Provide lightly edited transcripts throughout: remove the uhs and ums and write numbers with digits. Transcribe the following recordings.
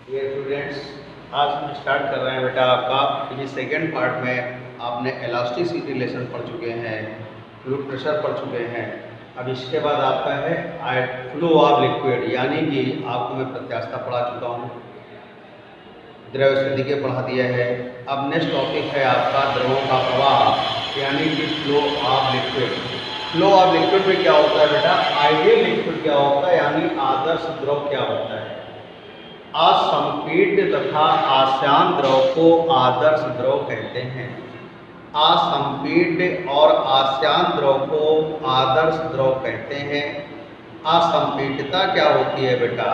Dear students, आज हम start कर रहे हैं बेटा आपका फिजिक्स सेकेंड पार्ट में। आपने इलास्टिसिटी लेसन पढ़ चुके हैं, फ्लूइड प्रेशर पढ़ चुके हैं। अब इसके बाद आपका है फ्लो ऑफ लिक्विड, यानी कि आपको मैं प्रत्यास्थता पढ़ा चुका हूँ, द्रव स्थितिके पढ़ा दिया है। अब नेक्स्ट टॉपिक है आपका द्रवों का प्रवाह, यानी कि flow of liquid. Flow of liquid में क्या होता है बेटा, आइडियल लिक्विड क्या होता है, यानी आदर्श द्रव क्या होता है। असंपीड्य तथा आस्यान द्रव को आदर्श द्रव कहते हैं। असंपीड्य और आस्यान द्रव को आदर्श द्रव कहते हैं। असंपीड्यता क्या होती है बेटा,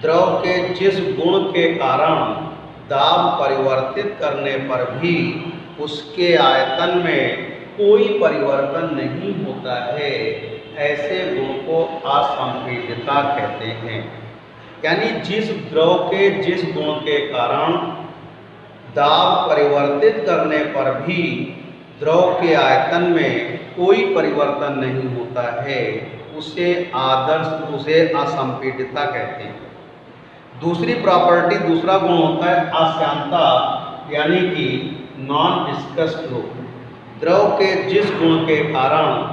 द्रव के जिस गुण के कारण दाब परिवर्तित करने पर भी उसके आयतन में कोई परिवर्तन नहीं होता है, ऐसे गुण को असंपीड्यता कहते हैं। यानी जिस द्रव के जिस गुण के कारण दाब परिवर्तित करने पर भी द्रव के आयतन में कोई परिवर्तन नहीं होता है, उसे असंपीड्यता कहते हैं। दूसरी प्रॉपर्टी, दूसरा गुण होता है आस्यांता, यानी कि नॉन विस्कस फ्लो। द्रव के जिस गुण के कारण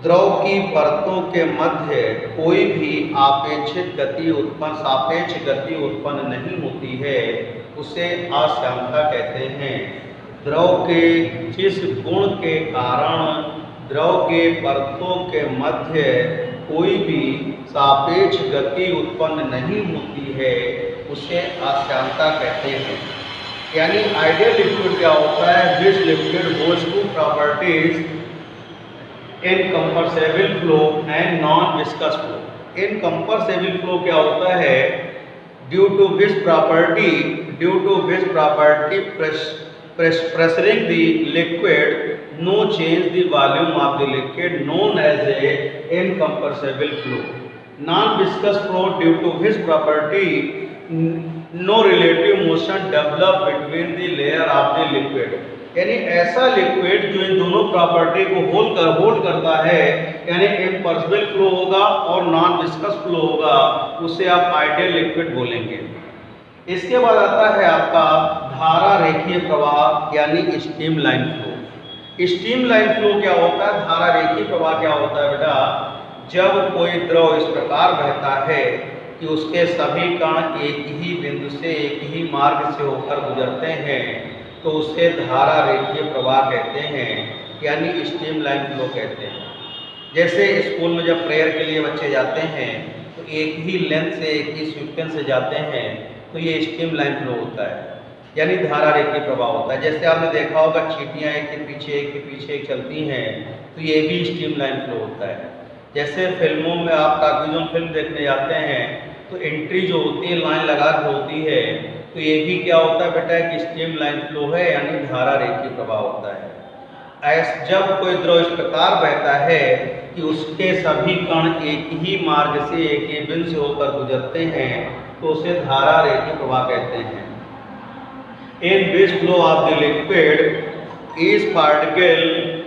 द्रव की परतों के मध्य कोई भी सापेक्ष गति उत्पन्न नहीं होती है, उसे आस्यांता कहते हैं। द्रव के जिस गुण के कारण द्रव के परतों के मध्य कोई भी सापेक्ष गति उत्पन्न नहीं होती है, उसे आस्यांता कहते हैं। यानी आइडियल लिक्विड क्या होता है, this liquid holds two properties incompressible flow and non viscous flow. Incompressible flow क्या होता है, due to which property pressuring the liquid no change the volume of the liquid known as a incompressible flow. Non viscous flow due to which property no relative motion develop between the layer of the liquid. यानी ऐसा liquid जो इन दोनों property को hold करता है, यानी इम्पल्सिबल flow होगा और नॉन विस्कस फ्लो होगा, उसे आप आइडियल लिक्विड बोलेंगे। इसके बाद आता है आपका धारा रेखीय प्रवाह, यानी stream line flow. Stream line flow क्या होता है, धारा रेखीय प्रवाह क्या होता है बेटा, जब कोई द्रव इस प्रकार बहता है कि उसके सभी कण एक ही बिंदु से एक ही मार्ग से होकर गुजरते हैं, तो उसे धारा रेखीय प्रवाह कहते हैं, यानी स्ट्रीम लाइन फ्लो कहते हैं। जैसे स्कूल में जब प्रेयर के लिए बच्चे जाते हैं तो एक ही लेंथ से एक ही सीक्वेंस से जाते हैं, तो ये स्ट्रीम लाइन फ्लो होता है, यानी धारा रेखीय प्रवाह होता है। जैसे आपने देखा होगा चींटियाँ एक के पीछे एक चलती हैं, तो ये भी स्ट्रीम लाइन फ्लो होता है। जैसे फिल्मों में आप टाकीज़ों में फिल्म देखने जाते हैं तो एंट्री जो होती है लाइन लगा के होती है, तो ये भी क्या होता है बेटा कि स्ट्रीम लाइन फ्लो है, यानी धारा रेखीय प्रवाह होता है। जब कोई द्रव इस प्रकार बहता है कि उसके सभी कण एक ही मार्ग से एक ही बिंदु से होकर गुजरते हैं, तो उसे धारा रेखीय प्रवाह कहते हैं। In which flow of the liquid each particle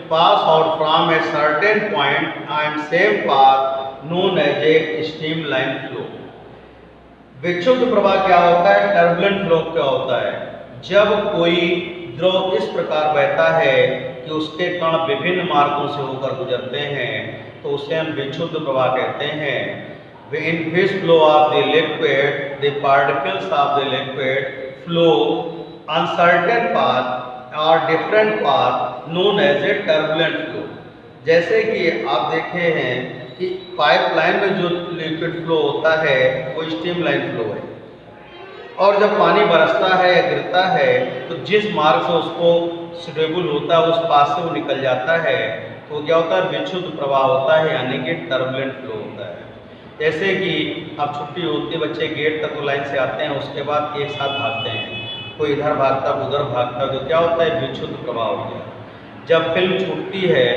pass out from a certain point and same path known as a streamline flow. विक्षुब्ध प्रवाह क्या होता है, टर्बुलेंट फ्लो क्या होता है, जब कोई द्रव इस प्रकार बहता है कि उसके कण विभिन्न मार्गों से होकर गुजरते हैं, तो उसे हम विक्षुब्ध प्रवाह कहते हैं। In which flow of the liquid the particles of the liquid flow on certain path और different path known as a turbulent flow. जैसे कि आप देखे हैं कि पाइपलाइन में जो लिक्विड फ्लो होता है वो स्ट्रीम लाइन फ्लो है, और जब पानी बरसता है या गिरता है तो जिस मार्ग से उसको सुटेबल होता है उस पास से वो निकल जाता है, तो क्या होता है, विक्षुब्ध प्रवाह होता है, यानी कि टर्बुलेंट फ्लो होता है। जैसे कि अब छुट्टी होती है, बच्चे गेट तक तो लाइन से आते हैं, उसके बाद एक साथ भागते हैं, कोई इधर भागता उधर भागता, तो क्या होता है, विक्षुब्ध प्रवाह हो गया। जब फिल्म छूटती है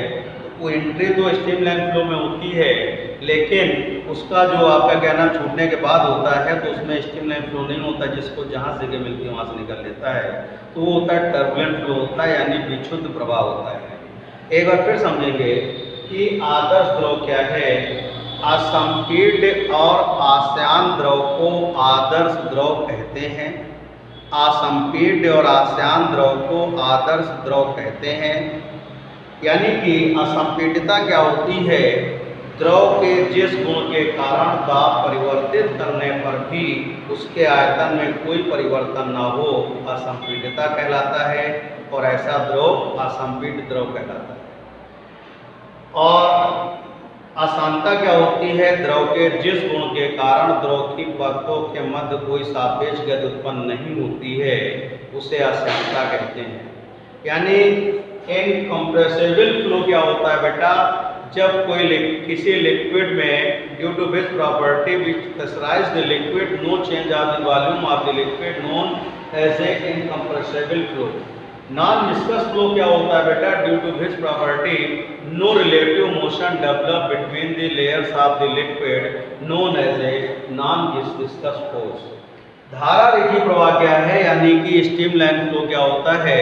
वो एंट्री तो स्ट्रीम लाइन फ्लो में होती है, लेकिन उसका जो आपका क्या नाम छूटने के बाद होता है तो उसमें स्ट्रीम लाइन फ्लो नहीं होता, जिसको जहाँ जगह मिलती है वहाँ से निकल लेता है, तो वो होता है टर्बुलेंट फ्लो होता है, यानी विक्षुब्ध प्रवाह होता है। एक बार फिर समझेंगे कि आदर्श द्रव क्या है। असंपीड्य और आस्यान द्रव को आदर्श द्रव कहते हैं। असंपीड्य और आस्यान द्रव को आदर्श द्रव कहते हैं। यानी कि असंपीड्यता क्या होती है? द्रव के जिस गुण के कारण दाब परिवर्तित करने पर भी उसके आयतन में कोई परिवर्तन न हो, असंपीड्यता कहलाता है, और ऐसा द्रव असंपीड्य द्रव कहलाता है। और आसानता क्या होती है? द्रव के जिस गुण के कारण द्रव की परतों के मध्य कोई सापेक्ष गति उत्पन्न नहीं होती है, उसे आसानता कहते हैं। यानी इनकम्प्रेसिबल फ्लो क्या होता है बेटा? जब कोई किसी लिक्विड में due to which property which pressurise the liquid no change of the volume of the liquid known as a incompressible flow. Non viscous flow क्या होता है बेटा? Due to which property no relative motion develop between the layers of the liquid known as a non viscous force. धारा रेखी प्रवाह क्या है? यानी कि स्ट्रीमलाइन फ्लो क्या होता है?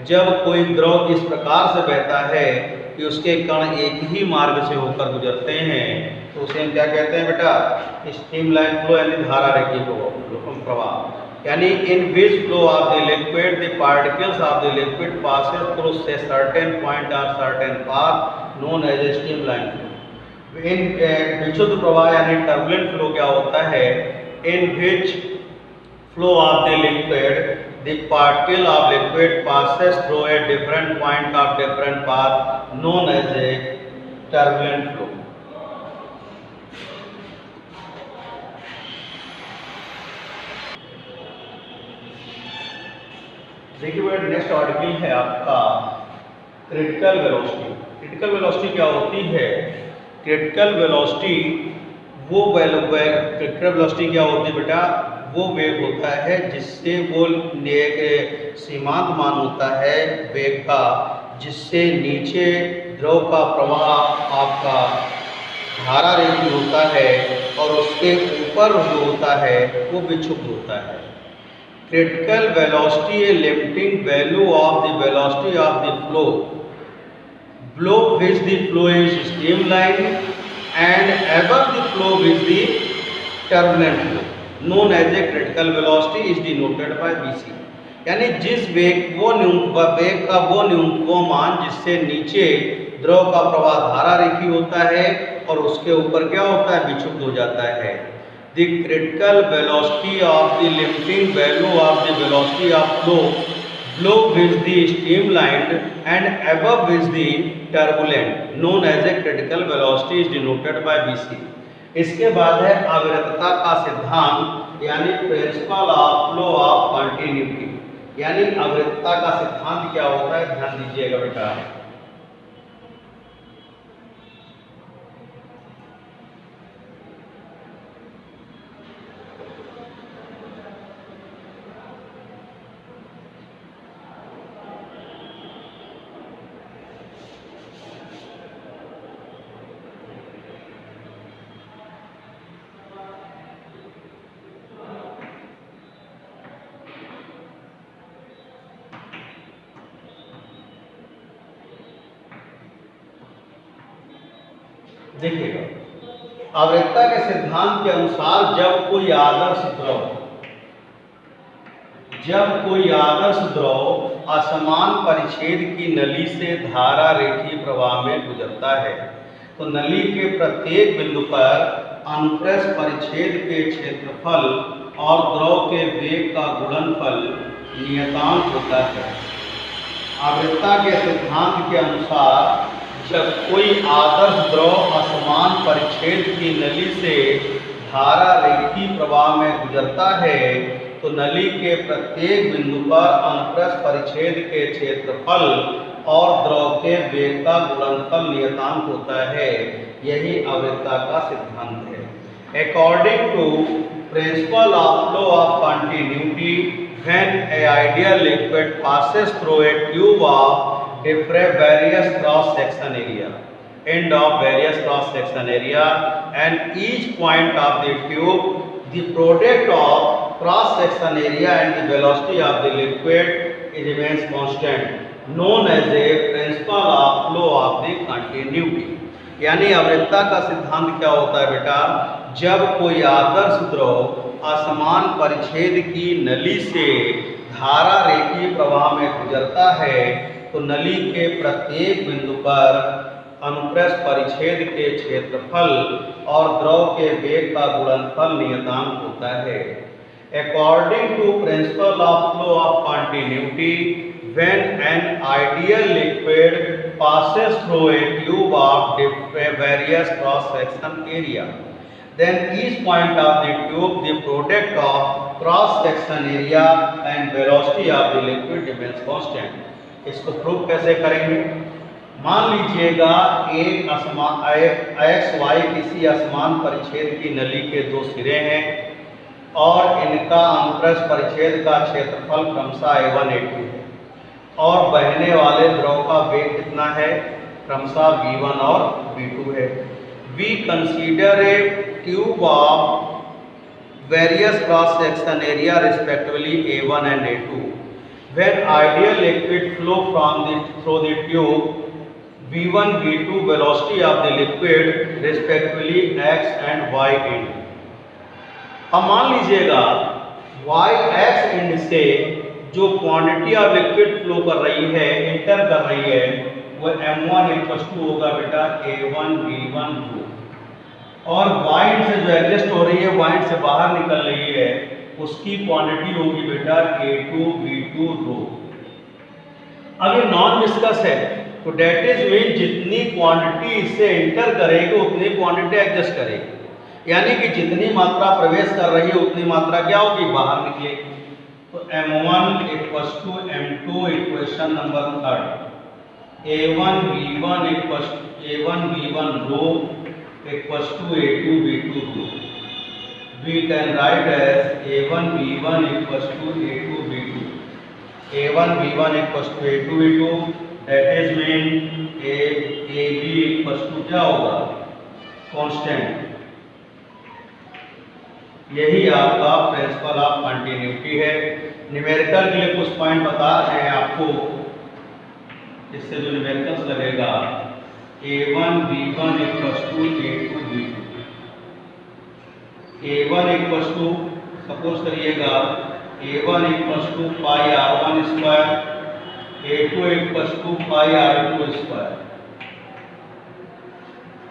जब कोई द्रव इस प्रकार से बहता है कि उसके कण एक ही मार्ग से होकर गुजरते हैं, तो उसे हम क्या कहते हैं बेटा? स्ट्रीमलाइन फ्लो यानी धारा रेखी प्रवाह। यानी in which flow of the liquid the particles of the liquid passes through a certain point और certain path known as a streamline flow. इन विशुद्ध प्रवाह यानी टर्बुलेंट फ्लो क्या होता है? In which flow of the liquid the particle of liquid passes through a different point of different path known as a turbulent flow। देखिए बेटा, next article है आपका क्रिटिकल वेलोसिटी। क्रिटिकल वेलोसिटी क्या होती है? क्रिटिकल वेलोसिटी क्रिटिकल वेलोसिटी क्या होती है बेटा? वो वेग होता है जिससे वो एक सीमांत मान होता है वेग का, जिससे नीचे द्रव का प्रवाह आपका धारा रेखी होता है और उसके ऊपर जो होता है वो विक्षुब्ध होता है। Critical velocity A limiting value of the velocity of the flow below which the flow is streamlined and above the flow which the turbulent flow known as a critical velocity is denoted by BC। यानी जिस वेग का वो मान जिससे नीचे द्रव का प्रवाह धारा रेखी होता है और उसके ऊपर क्या होता है? विक्षुब्ध हो जाता है। The critical velocity of the limiting value of the velocity of flow below which the streamlined and above which the turbulent known as a critical velocity is denoted by BC। इसके बाद है अविरतता का सिद्धांत यानी principal of flow of continuity. यानी अविरतता का सिद्धांत क्या होता है? ध्यान दीजिएगा बेटा। देखिएगा, आवर्तता के सिद्धांत के अनुसार जब कोई आदर्श द्रव असमान परिच्छेद की नली से धारा रेखीय प्रवाह में गुजरता है, तो नली के प्रत्येक बिंदु पर अनुप्रस्थ परिच्छेद के क्षेत्रफल और द्रव के वेग का गुणनफल नियतांक होता है। आवर्तता के सिद्धांत के अनुसार जब कोई आदर्श द्रव असमान परिच्छेद की नली से धारा रेखीय प्रवाह में गुजरता है, तो नली के प्रत्येक बिंदु पर अनुप्रस्थ परिच्छेद के क्षेत्रफल और द्रव के वेग का गुणनफल नियतांक होता है। यही आवर्तता का सिद्धांत है। According to principle of flow of continuity, when a ideal liquid passes through a tube of various cross section area, end of various cross section area, and each point of the tube, the product of cross section area and the velocity of the liquid remains constant, known as a principle of flow of the continuity। यानी आवृत्ता का सिद्धांत क्या होता है बेटा, जब कोई आदर्श द्रव असमान परिच्छेद की नली से धारा रेखीय प्रवाह में गुजरता है तो नली के प्रत्येक बिंदु पर अनुप्रस्थ परिच्छेद के क्षेत्रफल और द्रव के वेग का गुणनफल नियतांक होता है। According to principle of flow of continuity, when an ideal liquid passes through a tube of various cross-section area, then each point of the tube, the product of cross-section area and velocity of the liquid remains constant. इसको prove कैसे करेंगे? मान लीजिएगा एक x Y किसी असमान परिच्छेद की नली के दो सिरे हैं और इनका अनुप्रस्थ परिच्छेद का क्षेत्रफल क्रमशः A1 A2 है और बहने वाले द्रव का वेग कितना है, क्रमशः V1 और V2 है। We consider a tube of various cross section area respectively A1 and A2. When ideal liquid flow through the tube, V1 V2 velocity of the liquid respectively x and y end. अब मान लीजिएगा y x and से जो quantity of liquid flow कर रही है, inter कर रही है, वो m1 = होगा बेटा A1 V1 2 और y एंड से जो एग्जिस्ट हो रही है, y एंड से बाहर निकल रही है, उसकी क्वांटिटी होगी बेटा A2 V2 2। अब ये नॉन विस्कस है तो डेट इज मीन जितनी क्वांटिटी इससे इंटर करेगी उतनी क्वांटिटी एडजस्ट करेगी, यानी कि जितनी मात्रा प्रवेश कर रही है उतनी मात्रा क्या होगी, बाहर निकलेगी। तो m1 = m2 equation number 3 A1 V1 rho = A2 V2 rho. We can write as A1 V1 = A2 V2। A1 V1 = A2 V2, that is mean AB = क्या होगा, कांस्टेंट। यही आपका प्रिंसिपल ऑफ कंटिन्यूटी है। न्यूमेरिकल के लिए कुछ point बता रहे हैं आपको, इससे जो न्यूमेरिकल्स लगेगा A1 V1 = A2 V2। A1 suppose करिएगा A1 = πr1², A2 = πr2²।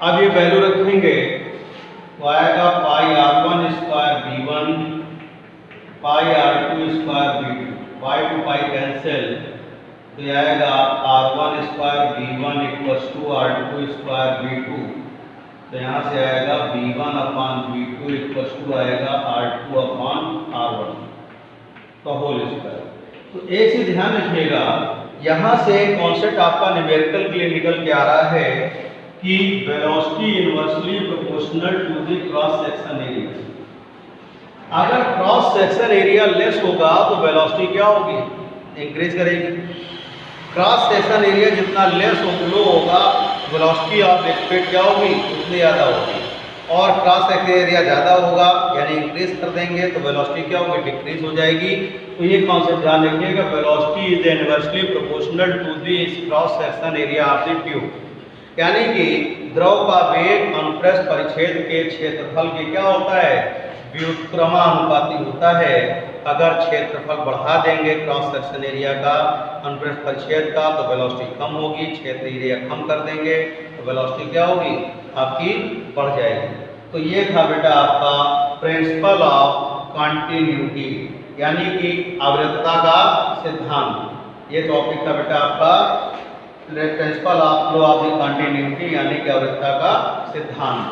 अब ये वैल्यू रखेंगे तो आएगा πr1² V1 πr2² V2, pi to pi cancel तो ये आएगा r1² V1 = r2² V2। तो यहाँ से आएगा V1/V2 = आएगा R2/R1 का होल स्क्वायर। तो एक चीज ध्यान रखिएगा, यहाँ से कॉन्सेप्ट आपका न्यूमेरिकल के लिए निकल के आ रहा है कि velocity inversely proportional to the cross section area. अगर क्रॉस सेक्शन एरिया लेस होगा तो वेलोसिटी क्या होगी, इंक्रीज करेगी। क्रॉस सेक्शन एरिया जितना लेस लो होगा वेलोसिटी ऑफ लिक्विड क्या होगी, उतनी ज़्यादा होगी। और क्रॉस सेक्शन एरिया ज़्यादा होगा यानी इंक्रीज कर देंगे तो वेलोसिटी क्या होगी, डिक्रीज हो जाएगी। तो ये कॉन्सेप्ट ध्यान रखिएगा, velocity is inversely proportional to the cross section area of the tube, यानी कि द्रव का वेग अनुप्रस्थ परिच्छेद के क्षेत्रफल के क्या होता है, व्युत्क्रमानुपाती होता है। अगर क्षेत्रफल बढ़ा देंगे क्रॉस सेक्शन एरिया का, अनुप्रस्थ परिच्छेद का, तो वेलोसिटी कम होगी। क्षेत्र एरिया कम कर देंगे तो वेलोसिटी क्या होगी, आपकी बढ़ जाएगी। तो ये था बेटा आपका प्रिंसिपल ऑफ कंटिन्यूटी, यानी कि आवृत्तता का सिद्धांत। ये टॉपिक था बेटा आपका principal of flow of the continuity, यानी कि आवृत्तता का सिद्धांत।